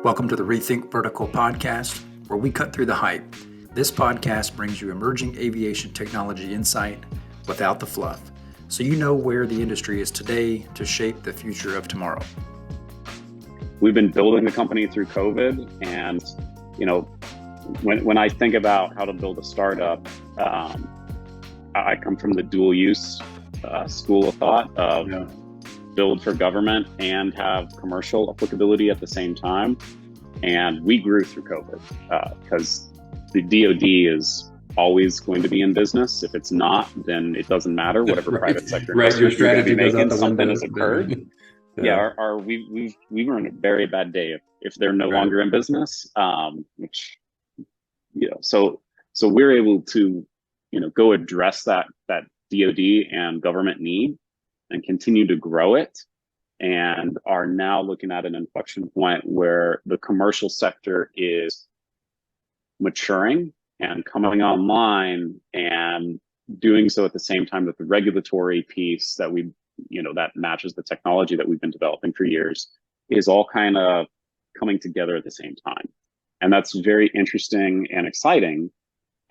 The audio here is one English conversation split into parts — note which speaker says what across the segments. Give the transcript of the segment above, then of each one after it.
Speaker 1: Welcome to the Rethink Vertical podcast, where we cut through the hype. This podcast brings you emerging aviation technology insight without the fluff, so you know where the industry is today to shape the future of tomorrow.
Speaker 2: We've been building the company through COVID, and when I think about how to build a startup, I come from the dual use school of thought of build for government and have commercial applicability at the same time. And we grew through COVID because the DoD is always going to be in business. If it's not, then it doesn't matter. Whatever private sector
Speaker 1: your strategy goes out the
Speaker 2: something
Speaker 1: window.
Speaker 2: has occurred. We were in a very bad day if they're no longer in business. So we're able to go address that DoD and government need and continue to grow it, and are now looking at an inflection point where the commercial sector is maturing and coming online, and doing so at the same time that the regulatory piece that that matches the technology that we've been developing for years is all kind of coming together at the same time. And that's very interesting and exciting.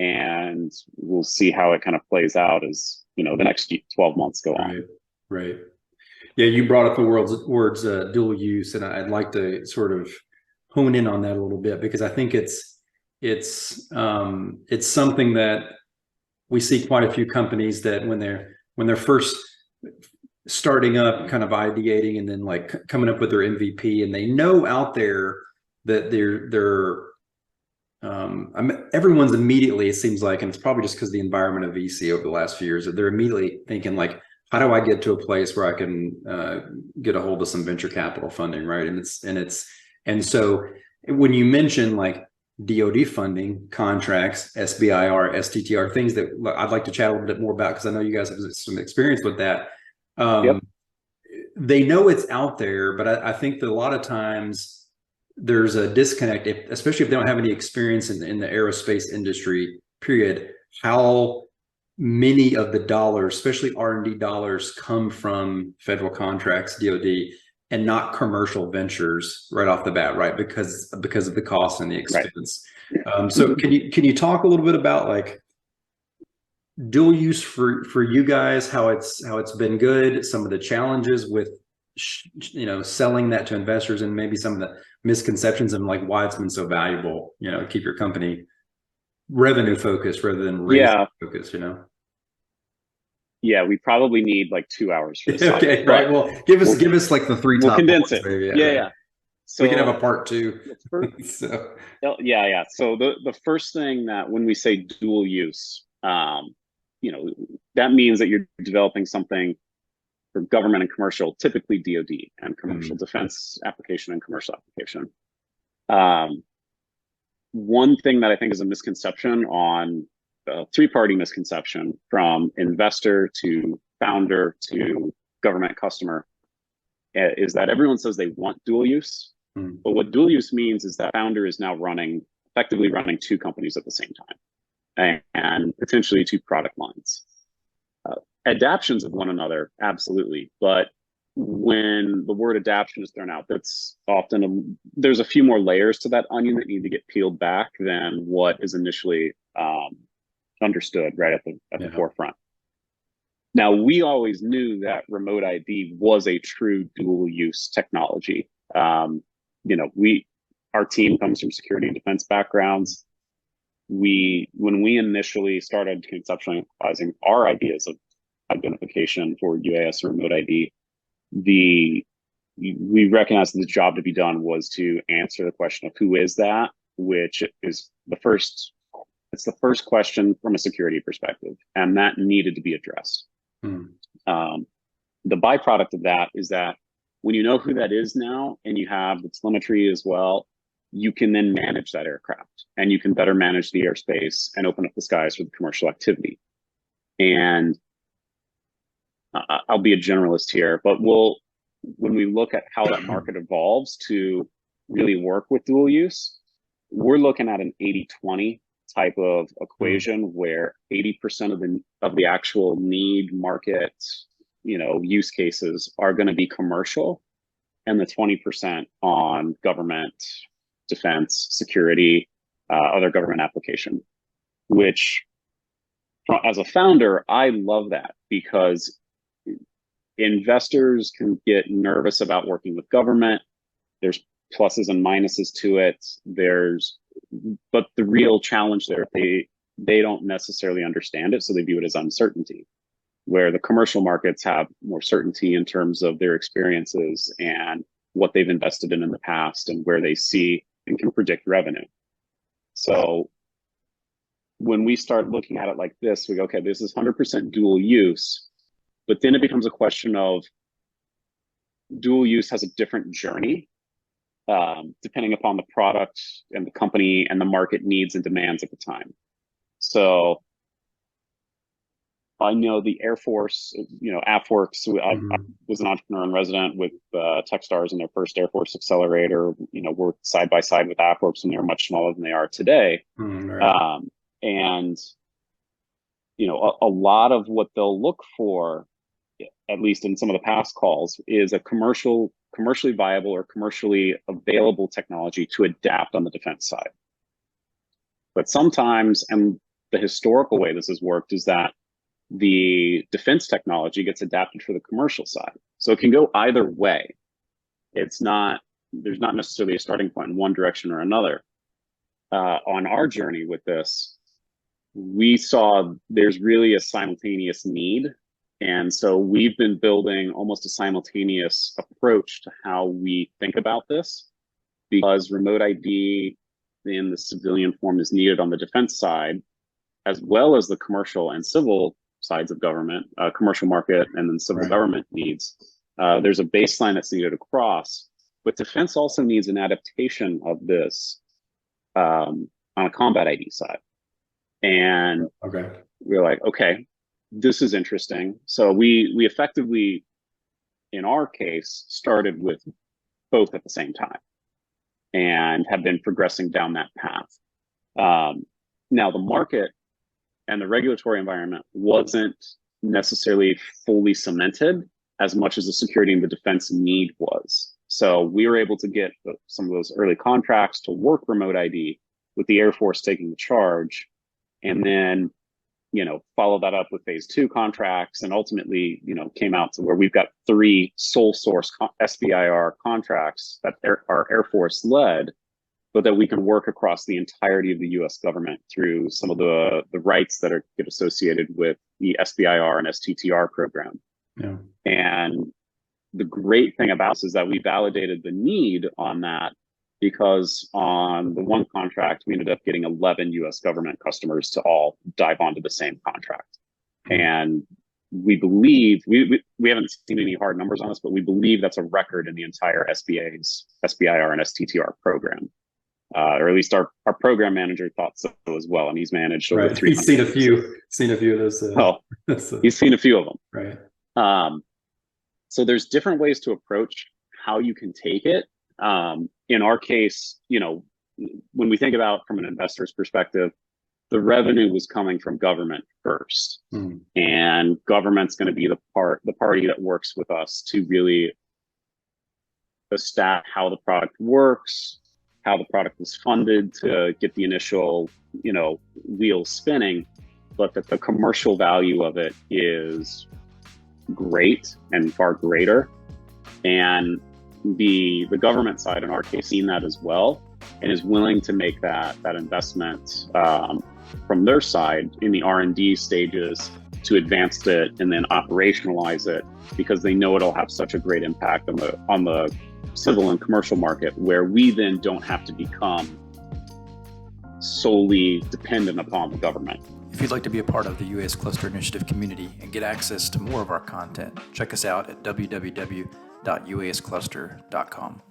Speaker 2: And we'll see how it kind of plays out as the next 12 months go on.
Speaker 1: Right. Yeah, you brought up the words dual use, and I'd like to sort of hone in on that a little bit, because I think it's something that we see quite a few companies that when they're first starting up, kind of ideating and then like coming up with their MVP, and they know out there that everyone's immediately, it seems like, and it's probably just because the environment of VC over the last few years, that they're immediately thinking like, how do I get to a place where I can get a hold of some venture capital funding, right? And so when you mention like DoD funding, contracts, SBIR, STTR, things that I'd like to chat a little bit more about, because I know you guys have some experience with that. They know it's out there, but I think that a lot of times there's a disconnect, especially if they don't have any experience in the aerospace industry, period, how many of the dollars, especially R&D dollars, come from federal contracts, DoD, and not commercial ventures right off the bat, right? Because of the cost and the expense. Right. So can you talk a little bit about like dual use for you guys, how it's been good, some of the challenges with selling that to investors, and maybe some of the misconceptions and like why it's been so valuable, to keep your company revenue focused rather than focused,
Speaker 2: Yeah, we probably need like 2 hours for this.
Speaker 1: Okay, right. Well, give us like the three top.
Speaker 2: We'll condense it.
Speaker 1: Maybe.
Speaker 2: Yeah.
Speaker 1: So we can have a part two.
Speaker 2: So the first thing, that when we say dual use, that means that you're developing something for government and commercial, typically DoD and commercial defense application and commercial application. One thing that I think is a misconception, on a three-party misconception, from investor to founder to government customer, is that everyone says they want dual use. But what dual use means is that founder is now effectively running two companies at the same time, and potentially two product lines. Adaptions of one another, absolutely. But when the word adaption is thrown out, that's often there's a few more layers to that onion that need to get peeled back than what is initially understood right at the forefront. Now, we always knew that remote ID was a true dual use technology. Our team comes from security and defense backgrounds. When we initially started conceptualizing our ideas of identification for UAS and remote ID, we recognized that the job to be done was to answer the question of who is that, which is the first question from a security perspective, and that needed to be addressed. The byproduct of that is that when you know who that is now, and you have the telemetry as well, you can then manage that aircraft, and you can better manage the airspace and open up the skies for the commercial activity. And I'll be a generalist here, but when we look at how that market evolves to really work with dual use, we're looking at an 80-20 type of equation, where 80% of the actual need market, use cases are going to be commercial, and the 20% on government defense, security, other government application, which as a founder, I love that because investors can get nervous about working with government. There's pluses and minuses to it. But the real challenge there, they don't necessarily understand it, so they view it as uncertainty, where the commercial markets have more certainty in terms of their experiences and what they've invested in the past and where they see and can predict revenue. So when we start looking at it like this, we go, okay, this is 100% dual use, but then it becomes a question of dual use has a different journey depending upon the product and the company and the market needs and demands at the time. So I know the Air Force, AFWorks, I was an entrepreneur and resident with Techstars in their first Air Force accelerator, worked side by side with AFWorks when they were much smaller than they are today.
Speaker 1: Right.
Speaker 2: And, a lot of what they'll look for, at least in some of the past calls, is a commercially viable or commercially available technology to adapt on the defense side. But sometimes, and the historical way this has worked is that the defense technology gets adapted for the commercial side. So it can go either way. There's not necessarily a starting point in one direction or another. On our journey with this, we saw there's really a simultaneous need. And so we've been building almost a simultaneous approach to how we think about this, because remote ID in the civilian form is needed on the defense side, as well as the commercial and civil sides of government, commercial market, and then civil government needs. There's a baseline that's needed across, but defense also needs an adaptation of this on a combat ID side. And we're like, okay, this is interesting. So we effectively, in our case, started with both at the same time and have been progressing down that path. Now the market and the regulatory environment wasn't necessarily fully cemented as much as the security and the defense need was. So we were able to get some of those early contracts to work remote ID with the Air Force taking the charge, and then, follow that up with phase 2 contracts, and ultimately, came out to where we've got 3 sole source SBIR contracts that are Air Force led, but that we can work across the entirety of the US government through some of the rights that get associated with the SBIR and STTR program. Yeah. And the great thing about this is that we validated the need on that, because on the one contract, we ended up getting 11 US government customers to all dive onto the same contract. And we believe, we haven't seen any hard numbers on this, but we believe that's a record in the entire SBA's SBIR and STTR program. Or at least our program manager thought so as well, and he's managed over 300.
Speaker 1: He's seen a few of those.
Speaker 2: He's seen a few of them.
Speaker 1: Right.
Speaker 2: So there's different ways to approach how you can take it. In our case, when we think about from an investor's perspective, the revenue was coming from government first, and government's going to be the party that works with us to really establish how the product works, how the product was funded to get the initial, wheels spinning, but that the commercial value of it is great and far greater. And the government side, in our case, seen that as well, and is willing to make that investment from their side in the R&D stages to advance it and then operationalize it, because they know it'll have such a great impact on the civil and commercial market, where we then don't have to become solely dependent upon the government.
Speaker 3: If you'd like to be a part of the UAS Cluster Initiative community and get access to more of our content, check us out at www.uascluster.com.